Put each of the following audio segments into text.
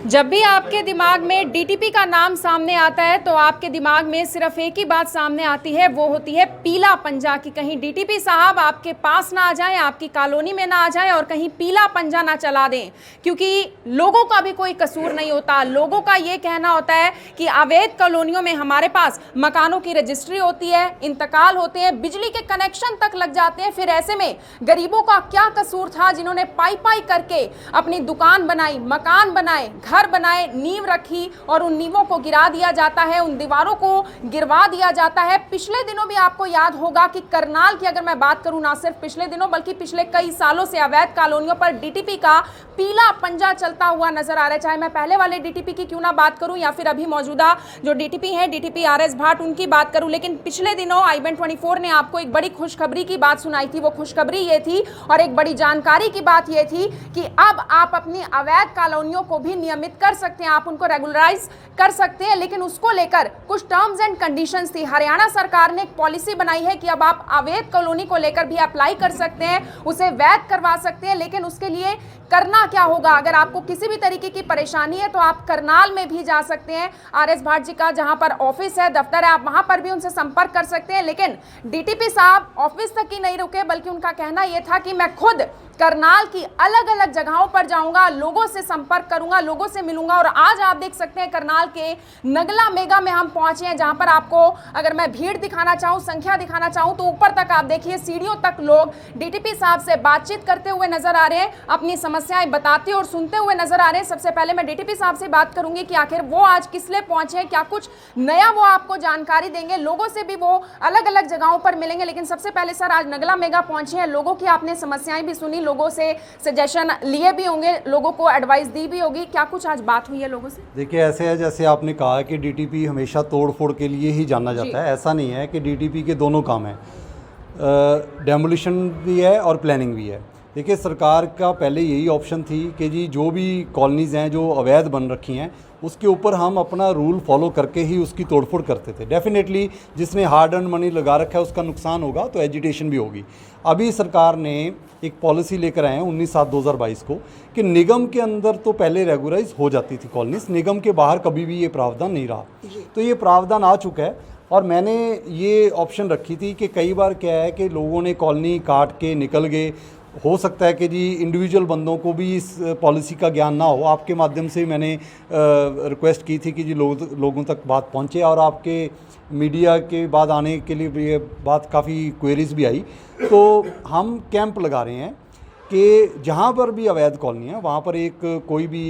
जब भी आपके दिमाग में डीटीपी का नाम सामने आता है तो आपके दिमाग में सिर्फ एक ही बात सामने आती है, वो होती है पीला पंजा। कि कहीं डीटीपी साहब आपके पास ना आ जाएं, आपकी कॉलोनी में ना आ जाएं और कहीं पीला पंजा ना चला दें। क्योंकि लोगों का भी कोई कसूर नहीं होता। लोगों का ये कहना होता है कि अवैध कॉलोनियों में हमारे पास मकानों की रजिस्ट्री होती है, इंतकाल होते हैं, बिजली के कनेक्शन तक लग जाते हैं। फिर ऐसे में गरीबों का क्या कसूर था जिन्होंने पाई पाई करके अपनी दुकान बनाई, मकान बनाए, घर बनाए, नींव रखी और उन नींवों को गिरा दिया जाता है, उन दीवारों को गिरवा दिया जाता है। पिछले दिनों भी आपको याद होगा कि करनाल की अगर मैं बात करूं, ना सिर्फ पिछले दिनों बल्कि पिछले कई सालों से अवैध कॉलोनियों पर डीटीपी का पीला पंजा चलता हुआ नजर आ रहा है। चाहे मैं पहले वाले डीटीपी की क्यों ना बात करूं या फिर अभी मौजूदा जो डीटीपी हैं, डीटीपी आरएस भाट, उनकी बात करूं, लेकिन पिछले दिनों i24 ने आपको एक बड़ी खुशखबरी की बात सुनाई थी। वो खुशखबरी ये थी और एक बड़ी जानकारी की बात ये थी कि अब आप अपनी अवैध कॉलोनियों को भी नियमित कर सकते हैं, आप उनको रेगुलराइज कर सकते हैं। लेकिन उसको लेकर कुछ टर्म्स एंड कंडीशंस थी। हरियाणा सरकार ने एक पॉलिसी बनाई है कि अब आप अवैध कॉलोनी को लेकर भी अप्लाई कर सकते हैं, उसे वैध करवा सकते हैं। लेकिन उसके लिए करना क्या होगा? अगर आपको किसी भी तरीके की परेशानी है तो आप करनाल में भी जा सकते हैं, आरएस भाट जी का जहां पर ऑफिस है, दफ्तर है, आप वहां पर भी उनसे संपर्क कर सकते हैं। लेकिन डीटीपी साहब ऑफिस तक ही नहीं रुके, बल्कि उनका कहना यह था कि मैं खुद करनाल की अलग अलग जगहों पर जाऊंगा, लोगों से संपर्क करूंगा, लोगों से मिलूंगा। और आज आप देख सकते हैं करनाल के नगला मेगा में हम पहुंचे हैं, जहां पर आपको अगर मैं भीड़ दिखाना चाहूं, संख्या दिखाना चाहूं, तो ऊपर तक आप देखिए सीढ़ियों तक लोग डीटीपी साहब से बातचीत करते हुए नजर आ रहे हैं, अपनी समस्याएं बताते और सुनते हुए नजर आ रहे हैं। सबसे पहले मैं डीटीपी साहब से बात करूंगी कि आखिर वो आज किस लिए पहुंचे हैं, क्या कुछ नया वो आपको जानकारी देंगे। लोगों से भी वो अलग अलग जगहों पर मिलेंगे। लेकिन सबसे पहले सर, आज नगला मेगा पहुंचे हैं, लोगों की आपने समस्याएं भी सुनी, लोगों से सजेशन लिए भी होंगे, लोगों को एडवाइस दी भी होगी, क्या कुछ आज बात हुई है लोगों से? देखिए, ऐसे है जैसे आपने कहा कि डीटीपी हमेशा तोड़ फोड़ के लिए ही जाना जाता है। ऐसा नहीं है कि डीटीपी के दोनों काम हैं, डेमोलिशन भी है और प्लानिंग भी है। देखिए, सरकार का पहले यही ऑप्शन थी कि जी जो भी कॉलोनीज़ हैं जो अवैध बन रखी हैं उसके ऊपर हम अपना रूल फॉलो करके ही उसकी तोड़फोड़ करते थे। डेफिनेटली जिसने हार्ड अर्न मनी लगा रखा है उसका नुकसान होगा, तो एजिटेशन भी होगी। अभी सरकार ने एक पॉलिसी लेकर आए हैं 19/7/2022 को कि निगम के अंदर तो पहले रेगुलराइज हो जाती थी कॉलोनीज, निगम के बाहर कभी भी ये प्रावधान नहीं रहा। तो ये प्रावधान आ चुका है और मैंने ये ऑप्शन रखी थी कि कई बार क्या है कि लोगों ने कॉलोनी काट के निकल गए। हो सकता है कि जी इंडिविजुअल बंदों को भी इस पॉलिसी का ज्ञान ना हो। आपके माध्यम से मैंने रिक्वेस्ट की थी कि जी लोगों तक बात पहुंचे और आपके मीडिया के बाद आने के लिए भी ये बात काफ़ी क्वेरीज भी आई। तो हम कैंप लगा रहे हैं कि जहाँ पर भी अवैध कॉलोनी है वहाँ पर एक कोई भी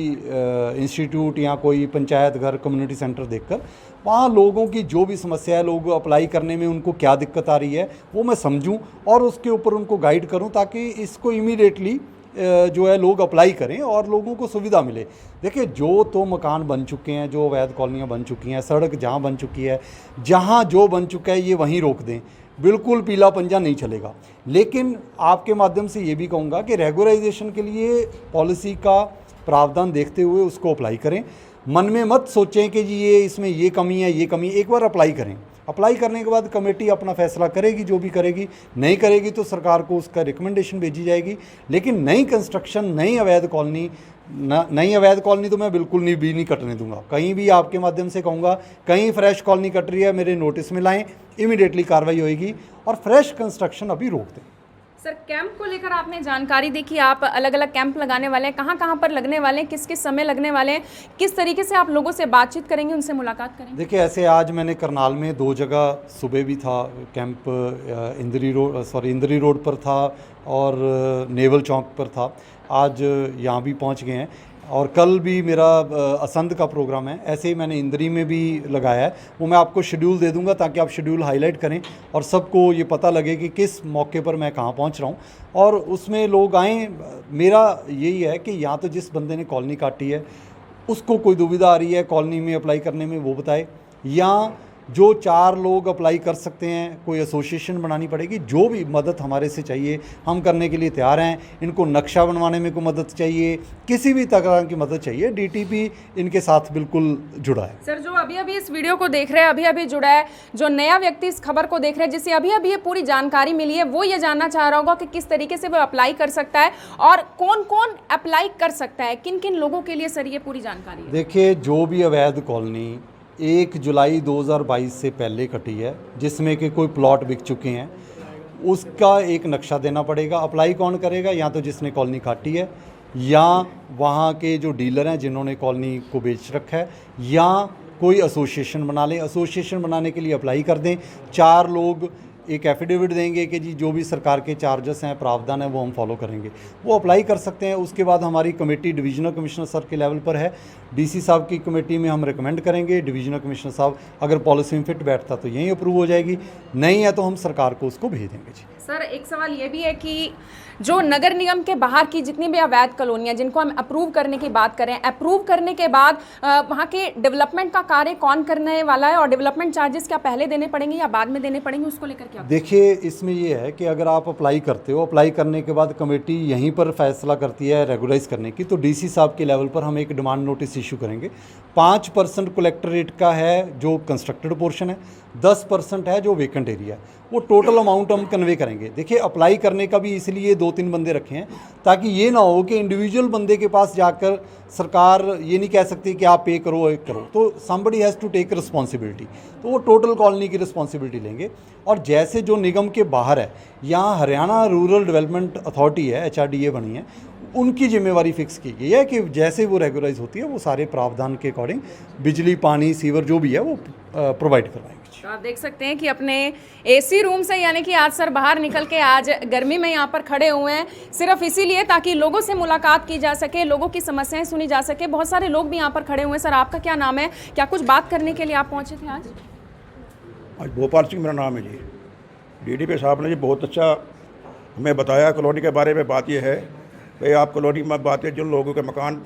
इंस्टीट्यूट या कोई पंचायत घर, कम्युनिटी सेंटर देखकर वहाँ लोगों की जो भी समस्या है, लोग अप्लाई करने में उनको क्या दिक्कत आ रही है, वो मैं समझूं और उसके ऊपर उनको गाइड करूं, ताकि इसको इमीडिएटली जो है लोग अप्लाई करें और लोगों को सुविधा मिले। देखिए, जो तो मकान बन चुके हैं, जो अवैध कॉलोनियाँ बन चुकी हैं, सड़क जहाँ बन चुकी है, जहाँ जो बन चुका है ये वहीं रोक दें, बिल्कुल पीला पंजा नहीं चलेगा। लेकिन आपके माध्यम से ये भी कहूँगा कि रेगुलराइजेशन के लिए पॉलिसी का प्रावधान देखते हुए उसको अप्लाई करें। मन में मत सोचें कि जी ये इसमें ये कमी है, ये कमी। एक बार अप्लाई करें, अप्लाई करने के बाद कमेटी अपना फैसला करेगी, जो भी करेगी। नहीं करेगी तो सरकार को उसका रिकमेंडेशन भेजी जाएगी। लेकिन नई कंस्ट्रक्शन, नई अवैध कॉलोनी तो मैं बिल्कुल नहीं कटने दूंगा। कहीं भी आपके माध्यम से कहूँगा, कहीं फ्रेश कॉलोनी कट रही है मेरे नोटिस में लाएं, इमीडिएटली कार्रवाई होएगी और फ्रेश कंस्ट्रक्शन अभी रोक दें। सर, कैंप को लेकर आपने जानकारी दी कि आप अलग अलग कैंप लगाने वाले हैं, कहाँ कहाँ पर लगने वाले हैं, किस किस समय लगने वाले हैं, किस तरीके से आप लोगों से बातचीत करेंगे, उनसे मुलाकात करेंगे? देखिए, ऐसे आज मैंने करनाल में 2 जगह सुबह भी था कैंप, इंदरी रोड पर था और नेवल चौक पर था। आज यहाँ भी पहुँच गए हैं और कल भी मेरा असंध का प्रोग्राम है। ऐसे ही मैंने इंदरी में भी लगाया है, वो मैं आपको शेड्यूल दे दूंगा ताकि आप शेड्यूल हाईलाइट करें और सबको ये पता लगे कि किस मौके पर मैं कहाँ पहुँच रहा हूँ और उसमें लोग आएँ। मेरा यही है कि यहाँ तो जिस बंदे ने कॉलोनी काटी है उसको कोई दुविधा आ रही है कॉलोनी में अप्लाई करने में, वो बताए, या जो 4 लोग अप्लाई कर सकते हैं, कोई एसोसिएशन बनानी पड़ेगी। जो भी मदद हमारे से चाहिए हम करने के लिए तैयार हैं। इनको नक्शा बनवाने में कोई मदद चाहिए, किसी भी तरह की मदद चाहिए, डीटीपी इनके साथ बिल्कुल जुड़ा है। सर, जो अभी अभी इस वीडियो को देख रहे हैं, अभी अभी जुड़ा है, जो नया व्यक्ति इस खबर को देख रहे हैं, जिसे अभी अभी ये पूरी जानकारी मिली है, वो ये जानना चाह रहा होगा कि किस तरीके से वो अप्लाई कर सकता है और कौन कौन अप्लाई कर सकता है, किन किन लोगों के लिए सर ये पूरी जानकारी है। देखिए, जो भी अवैध कॉलोनी 1 जुलाई 2022 से पहले कटी है, जिसमें कि कोई प्लॉट बिक चुके हैं, उसका एक नक्शा देना पड़ेगा। अप्लाई कौन करेगा? या तो जिसने कॉलोनी काटी है, या वहाँ के जो डीलर हैं जिन्होंने कॉलोनी को बेच रखा है, या कोई एसोसिएशन बना ले। एसोसिएशन बनाने के लिए अप्लाई कर दें। 4 लोग एक एफिडेविट देंगे कि जी जो भी सरकार के चार्जेस हैं, प्रावधान है, वो हम फॉलो करेंगे, वो अप्लाई कर सकते हैं। उसके बाद हमारी कमेटी डिवीजनल कमिश्नर सर के लेवल पर है। डीसी साहब की कमेटी में हम रिकमेंड करेंगे। डिवीजनल कमिश्नर साहब अगर पॉलिसी में फिट बैठता तो यहीं अप्रूव हो जाएगी, नहीं है तो हम सरकार को उसको भेज देंगे। जी सर, एक सवाल ये भी है कि जो नगर निगम के बाहर की जितनी भी अवैध कॉलोनियाँ जिनको हम अप्रूव करने की बात करें, अप्रूव करने के बाद वहाँ के डेवलपमेंट का कार्य कौन करने वाला है और डेवलपमेंट चार्जेस क्या पहले देने पड़ेंगे या बाद में देने पड़ेंगे, उसको लेकर क्या? देखिए, इसमें ये है कि अगर आप अप्लाई करते हो, अप्लाई करने के बाद कमेटी यहीं पर फैसला करती है रेगुलाइज करने की, तो डीसी साहब के लेवल पर हम एक डिमांड नोटिस इशू करेंगे। 5% कलेक्टर रेट का है जो कंस्ट्रक्टेड पोर्शन है, 10% है जो वेकेंट एरिया है। वो टोटल अमाउंट हम कन्वे करेंगे। देखिए, अप्लाई करने का भी इसलिए 2-3 बंदे रखे हैं ताकि ये ना हो कि इंडिविजुअल बंदे के पास जाकर सरकार ये नहीं कह सकती कि आप पे करो तो somebody has to take responsibility. तो वो टोटल कॉलोनी की रिस्पॉन्सिबिलिटी लेंगे। और जैसे जो निगम के बाहर है, यहाँ हरियाणा रूरल डेवलपमेंट अथॉरिटी है, HRDA बनी है, उनकी जिम्मेवारी फिक्स की गई है कि जैसे वो रेगुलाइज होती है वो सारे प्रावधान के अकॉर्डिंग बिजली, पानी, सीवर जो भी है वो प्रोवाइड करवाएंगे। तो आप देख सकते हैं कि अपने एसी रूम से, यानी कि आज सर बाहर निकल के आज गर्मी में यहाँ पर खड़े हुए हैं सिर्फ इसीलिए ताकि लोगों से मुलाकात की जा सके, लोगों की समस्याएं सुनी जा सके। बहुत सारे लोग भी यहाँ पर खड़े हुए हैं। सर, आपका क्या नाम है? क्या कुछ बात करने के लिए आप पहुँचे थे आज? भोपाल सिंह मेरा नाम है जी। डीडीपी साहब ने जी बहुत अच्छा हमें बताया कॉलोनी के बारे में। बात यह है कि आप कॉलोनी में बात है, जिन लोगों के मकान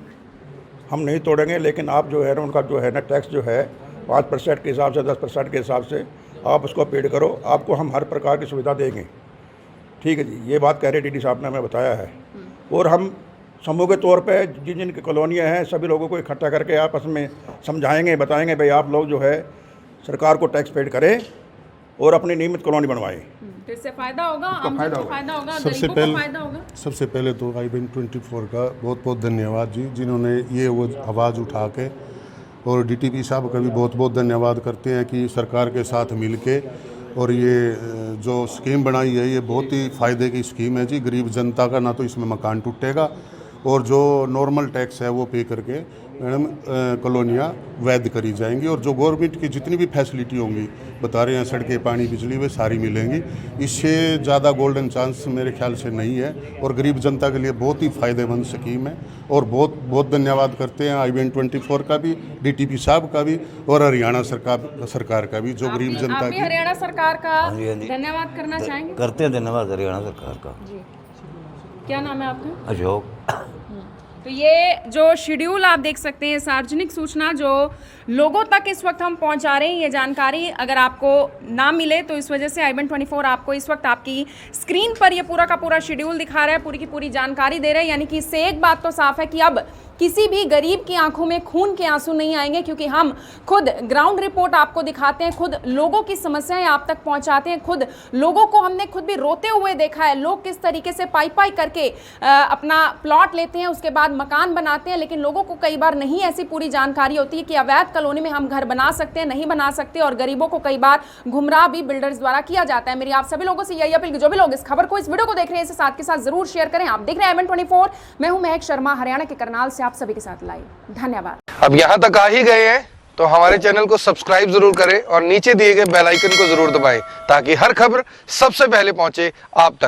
हम नहीं तोड़ेंगे, लेकिन आप जो है ना उनका जो है ना टैक्स जो है 5% के हिसाब से, 10% के हिसाब से आप उसको पेड करो, आपको हम हर प्रकार की सुविधा देंगे। ठीक है जी, ये बात कह रहे डीडी साहब ने हमें बताया है। और हम समूह के तौर पे जिन जिन कॉलोनियाँ हैं सभी लोगों को इकट्ठा करके आपस में समझाएंगे, बताएंगे भाई आप लोग जो है सरकार को टैक्स पेड करें और अपनी नियमित कॉलोनी बनवाएं। तो इससे फायदा होगा, आम जन को फायदा होगा, सबसे गरीबों को फायदा होगा। सबसे पहले तो I-24 का बहुत बहुत धन्यवाद जी, जिन्होंने ये वो आवाज़ उठा के, और डीटीपी साहब का भी बहुत बहुत धन्यवाद करते हैं कि सरकार के साथ मिलके और ये जो स्कीम बनाई है ये बहुत ही फ़ायदे की स्कीम है जी। गरीब जनता का ना तो इसमें मकान टूटेगा और जो नॉर्मल टैक्स है वो पे करके मैडम कॉलोनियाँ वैध करी जाएंगी। और जो गवर्नमेंट की जितनी भी फैसिलिटी होंगी, बता रहे हैं सड़कें, पानी, बिजली, वे सारी मिलेंगी। इससे ज़्यादा गोल्डन चांस मेरे ख्याल से नहीं है और गरीब जनता के लिए बहुत ही फ़ायदेमंद स्कीम है। और बहुत बहुत धन्यवाद करते हैं I-24 का भी, डीटीपी साहब का भी और हरियाणा सरकार का भी, जो गरीब जनता की। हरियाणा सरकार का हाँ जी। धन्यवाद करना चाहेंगे? करते हैं धन्यवाद हरियाणा सरकार का। जी, क्या नाम है आपका? अशोक। तो ये जो शेड्यूल आप देख सकते हैं, सार्वजनिक सूचना जो लोगों तक इस वक्त हम पहुंचा रहे हैं, ये जानकारी अगर आपको ना मिले तो इस वजह से I-24 आपको इस वक्त आपकी स्क्रीन पर ये पूरा का पूरा शेड्यूल दिखा रहा है, पूरी की पूरी जानकारी दे रहा है। यानी कि इससे एक बात तो साफ है कि अब किसी भी गरीब की आंखों में खून के आंसू नहीं आएंगे, क्योंकि हम खुद ग्राउंड रिपोर्ट आपको दिखाते हैं, खुद लोगों की समस्याएं आप तक पहुंचाते हैं, खुद लोगों को हमने खुद भी रोते हुए देखा है। लोग किस तरीके से पाई करके अपना प्लॉट लेते हैं, उसके बाद मकान बनाते हैं, लेकिन लोगों को कई बार नहीं ऐसी पूरी जानकारी होती है कि अवैध कॉलोनी में हम घर बना सकते हैं, नहीं बना सकते, और गरीबों को कई बार गुमराह भी बिल्डर्स द्वारा किया जाता है। मेरी आप सभी लोगों से यही अपील कि जो भी लोग इस खबर को, इस वीडियो को देख रहे हैं, इसे साथ के साथ जरूर शेयर करें। आप देख रहे हैं I-24, मैं हूं महक शर्मा, हरियाणा के करनाल से आप सभी के साथ लाइव। धन्यवाद। अब यहाँ तक आ ही गए हैं तो हमारे चैनल को सब्सक्राइब जरूर करें और नीचे दिए गए बेल आइकन को जरूर दबाएं ताकि हर खबर सबसे पहले पहुंचे आप तक।